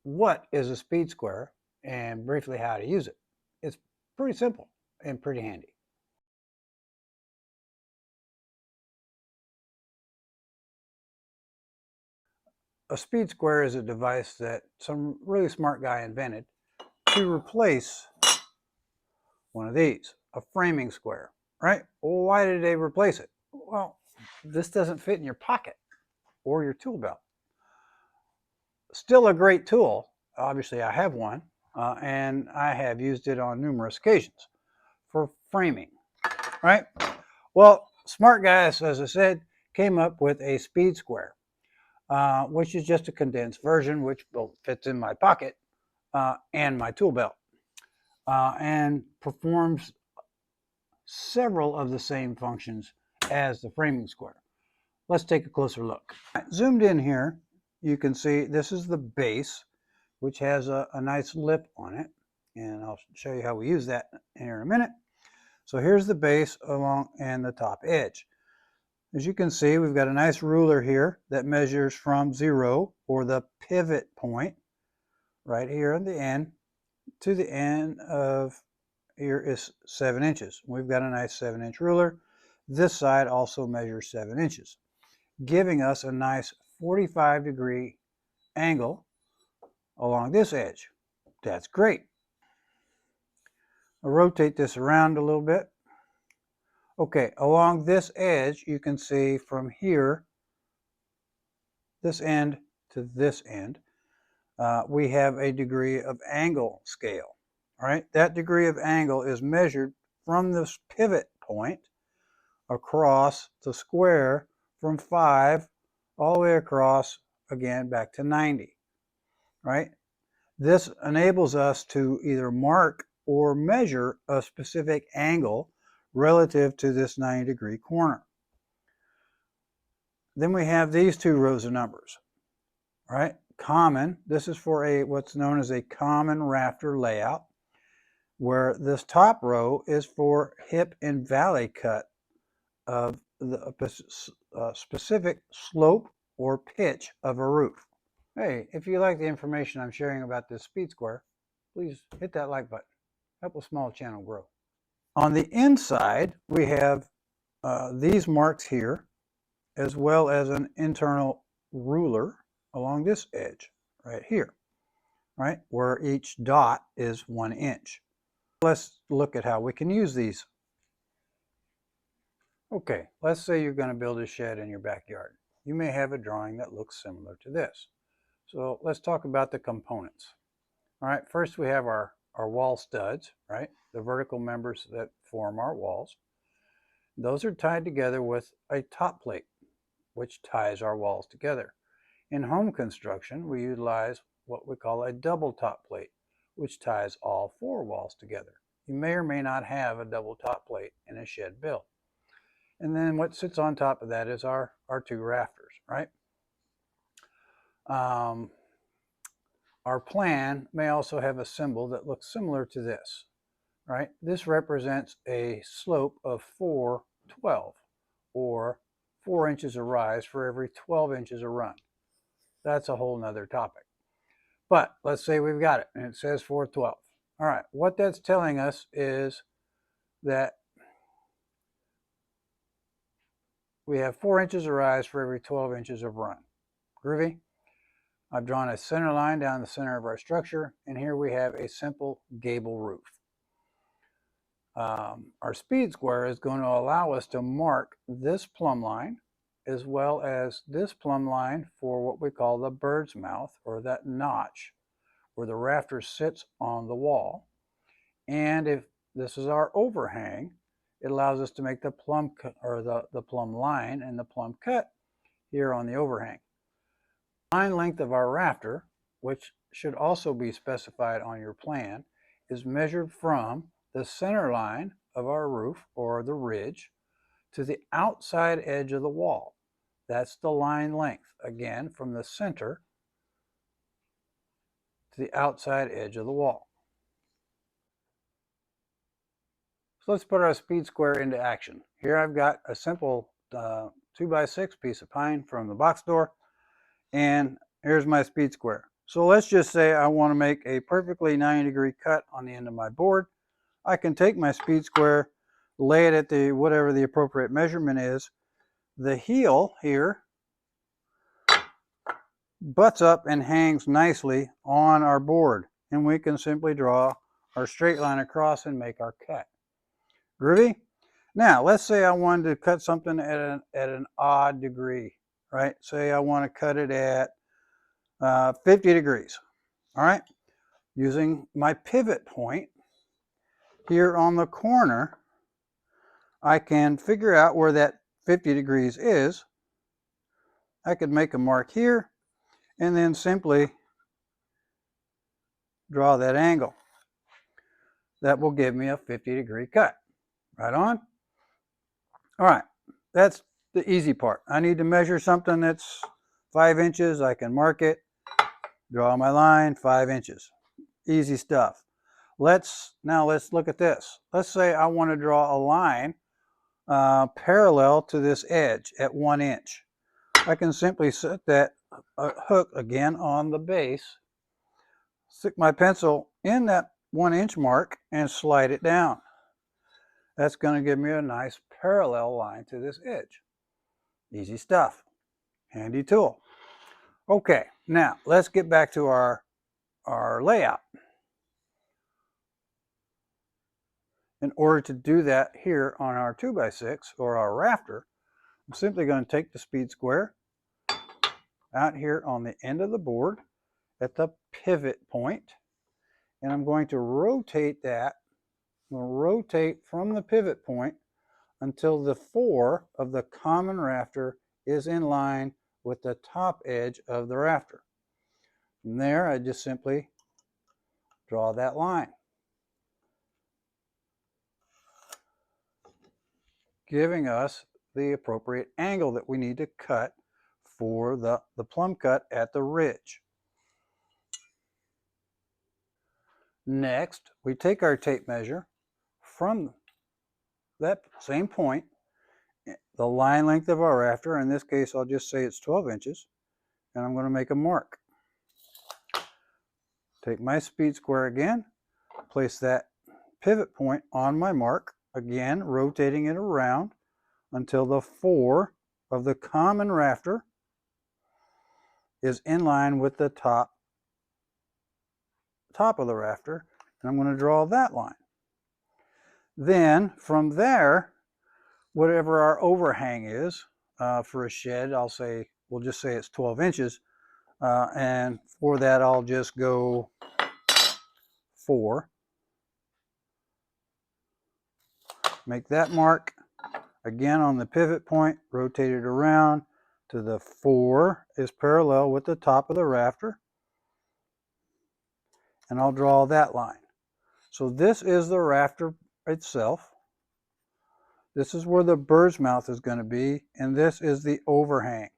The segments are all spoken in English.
what is a speed square and briefly how to use it. It's pretty simple and pretty handy. A speed square is a device that some really smart guy invented to replace one of these, a framing square, right? Well, why did they replace it? Well, this doesn't fit in your pocket or your tool belt. Still a great tool. Obviously, I have one, and I have used it on numerous occasions for framing, right? Well, smart guys, as I said, came up with a speed square, which is just a condensed version, which fits in my pocket and my tool belt, and performs several of the same functions as the framing square. Let's take a closer look. Zoomed in here, you can see this is the base, which has a nice lip on it, and I'll show you how we use that here in a minute. So here's the base along and the top edge. As you can see, we've got a nice ruler here that measures from 0, or the pivot point, right here at the end, to the end of here is 7 inches. We've got a nice 7-inch ruler. This side also measures 7 inches, giving us a nice 45-degree angle along this edge. That's great. I'll rotate this around a little bit. Okay, along this edge, you can see from here, this end to this end, we have a degree of angle scale. All right, that degree of angle is measured from this pivot point across the square from 5 all the way across again back to 90. Right? This enables us to either mark or measure a specific angle relative to this 90-degree corner. Then we have these two rows of numbers. Right? Common, this is for what's known as a common rafter layout, where this top row is for hip and valley cut of the specific slope or pitch of a roof. Hey, if you like the information I'm sharing about this speed square, please hit that like button. Help a small channel grow. On the inside, we have these marks here, as well as an internal ruler along this edge right here, right, where each dot is 1 inch. Let's look at how we can use these. Okay, let's say you're going to build a shed in your backyard. You may have a drawing that looks similar to this. So let's talk about the components. All right, first we have our wall studs, right? The vertical members that form our walls. Those are tied together with a top plate, which ties our walls together. In home construction, we utilize what we call a double top plate, which ties all 4 walls together. You may or may not have a double top plate in a shed built. And then what sits on top of that is our 2 rafters, right? Our plan may also have a symbol that looks similar to this, right? This represents a slope of 412, or 4 inches of rise for every 12 inches of run. That's a whole nother topic. But let's say we've got it and it says 412. All right, what that's telling us is that we have 4 inches of rise for every 12 inches of run. Groovy? I've drawn a center line down the center of our structure, and here we have a simple gable roof. Our speed square is going to allow us to mark this plumb line, as well as this plumb line for what we call the bird's mouth, or that notch where the rafter sits on the wall. And if this is our overhang, it allows us to make the plumb or the plumb line and the plumb cut here on the overhang. Line length of our rafter, which should also be specified on your plan, is measured from the center line of our roof, or the ridge, to the outside edge of the wall. That's the line length, again, from the center to the outside edge of the wall. So let's put our speed square into action. Here I've got a simple 2x6 piece of pine from the box store, and here's my speed square. So let's just say I want to make a perfectly 90-degree cut on the end of my board. I can take my speed square, lay it at the whatever the appropriate measurement is. The heel here butts up and hangs nicely on our board, and we can simply draw our straight line across and make our cut. Groovy? Now, let's say I wanted to cut something at an odd degree, right? Say I want to cut it at 50 degrees, all right? Using my pivot point here on the corner, I can figure out where that 50 degrees is. I could make a mark here and then simply draw that angle. That will give me a 50-degree cut. Right on? All right, that's the easy part. I need to measure something that's 5 inches. I can mark it, draw my line, 5 inches. Easy stuff. Now let's look at this. Let's say I want to draw a line parallel to this edge at 1 inch. I can simply set that hook again on the base, stick my pencil in that 1 inch mark and slide it down. That's going to give me a nice parallel line to this edge. Easy stuff. Handy tool. Okay, now let's get back to our layout. In order to do that here on our 2x6 or our rafter, I'm simply going to take the speed square out here on the end of the board at the pivot point, and I'm going to rotate that. I'm going to rotate from the pivot point until the fore of the common rafter is in line with the top edge of the rafter. From there, I just simply draw that line, giving us the appropriate angle that we need to cut for the plumb cut at the ridge. Next, we take our tape measure from that same point, the line length of our rafter. In this case, I'll just say it's 12 inches, and I'm going to make a mark. Take my speed square again, place that pivot point on my mark, again rotating it around until the fore of the common rafter is in line with the top of the rafter, and I'm going to draw that line. Then from there, whatever our overhang is for a shed, we'll just say it's 12 inches, and for that I'll just go 4. Make that mark again on the pivot point, rotate it around to the fore is parallel with the top of the rafter, and I'll draw that line. So this is the rafter itself. This is where the bird's mouth is going to be, and this is the overhang.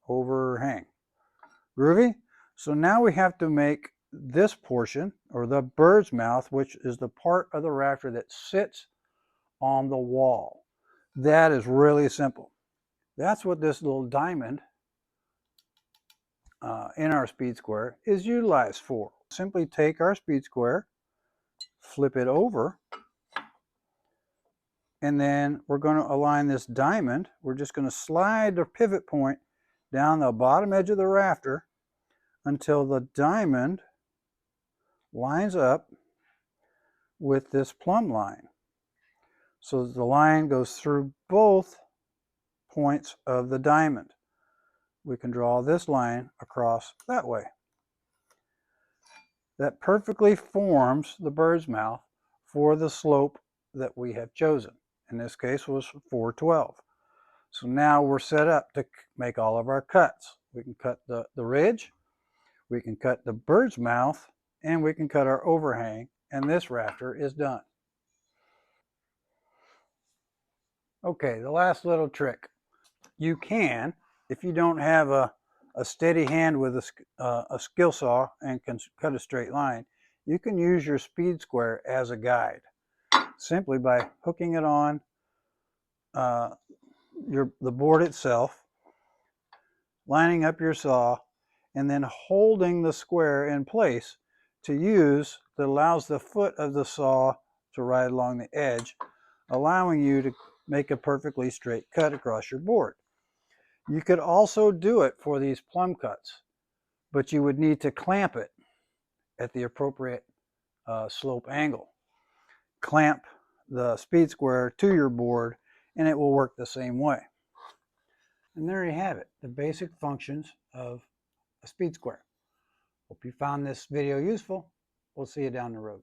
Groovy? So now we have to make this portion, or the bird's mouth, which is the part of the rafter that sits on the wall. That is really simple. That's what this little diamond in our speed square is utilized for. Simply take our speed square, flip it over, and then we're going to align this diamond. We're just going to slide the pivot point down the bottom edge of the rafter until the diamond lines up with this plumb line. So the line goes through both points of the diamond. We can draw this line across that way. That perfectly forms the bird's mouth for the slope that we have chosen. In this case was 412. So now we're set up to make all of our cuts. We can cut the ridge, we can cut the bird's mouth, and we can cut our overhang, and this rafter is done. Okay, the last little trick. You can, if you don't have a steady hand with a skill saw and can cut a straight line, you can use your speed square as a guide, simply by hooking it on the board itself, lining up your saw, and then holding the square in place to use that allows the foot of the saw to ride along the edge, allowing you to make a perfectly straight cut across your board. You could also do it for these plumb cuts, but you would need to clamp it at the appropriate slope angle. Clamp the speed square to your board and it will work the same way. And there you have it, the basic functions of a speed square. Hope you found this video useful. We'll see you down the road.